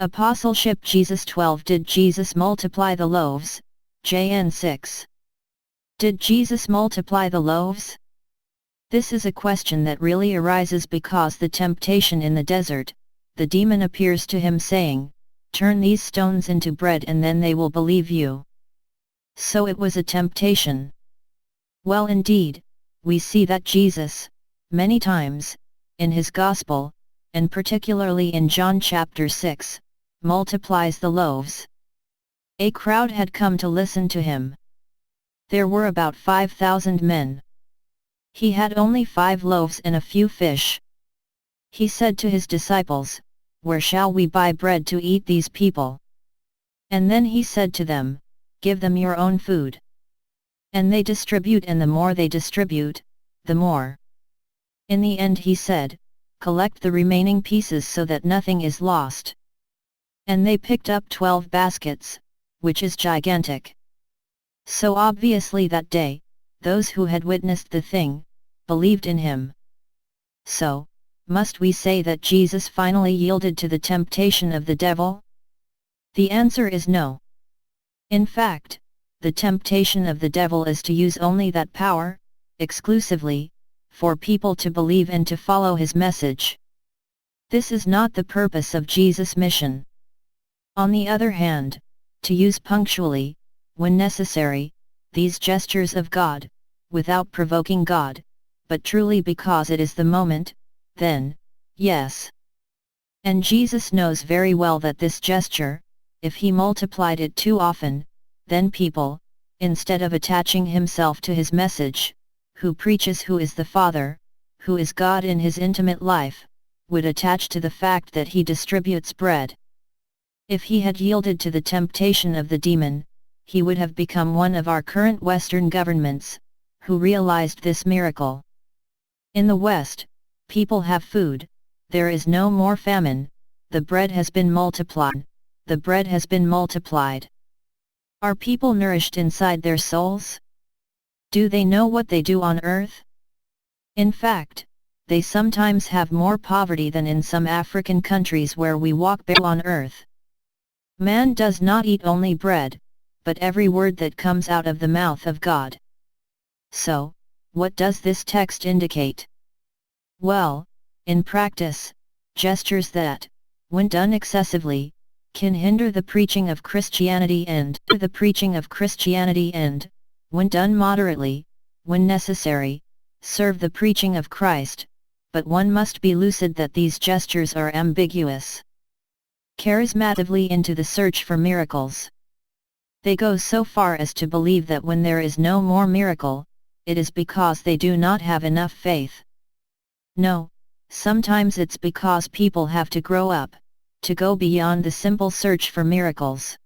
Apostleship Jesus 12. Did Jesus multiply the loaves? JN 6. Did Jesus multiply the loaves? This is a question that really arises because the temptation in the desert, the demon appears to him saying, "Turn these stones into bread and then they will believe you." So it was a temptation. Well, indeed, we see that Jesus, many times, in his Gospel, and particularly in John chapter 6, multiplies the loaves. A crowd had come to listen to him. There were about 5,000 men. He had only 5 loaves and a few fish. He said to his disciples, "Where shall we buy bread to eat these people?" And then he said to them, "Give them your own food." And they distribute, and the more they distribute, the more. In the end he said, "Collect the remaining pieces so that nothing is lost." And they picked up 12 baskets, which is gigantic. So obviously that day, those who had witnessed the thing, believed in him. So, must we say that Jesus finally yielded to the temptation of the devil? The answer is no. In fact, the temptation of the devil is to use only that power, exclusively, for people to believe and to follow his message. This is not the purpose of Jesus' mission. On the other hand, to use punctually, when necessary, these gestures of God, without provoking God, but truly because it is the moment, then, yes. And Jesus knows very well that this gesture, if he multiplied it too often, then people, instead of attaching himself to his message, who preaches who is the Father, who is God in his intimate life, would attach to the fact that he distributes bread. If he had yielded to the temptation of the demon, he would have become one of our current Western governments, who realized this miracle. In the West, people have food, there is no more famine, the bread has been multiplied, the bread has been multiplied. Are people nourished inside their souls? Do they know what they do on earth? In fact, they sometimes have more poverty than in some African countries where we walk bare on earth. Man does not eat only bread, but every word that comes out of the mouth of God. So, what does this text indicate? Well, in practice, gestures that, when done excessively, can hinder the preaching of Christianity and, when done moderately, when necessary, serve the preaching of Christ, but one must be lucid that these gestures are ambiguous. Charismatively into the search for miracles. They go so far as to believe that when there is no more miracle, it is because they do not have enough faith. No, sometimes it's because people have to grow up, to go beyond the simple search for miracles.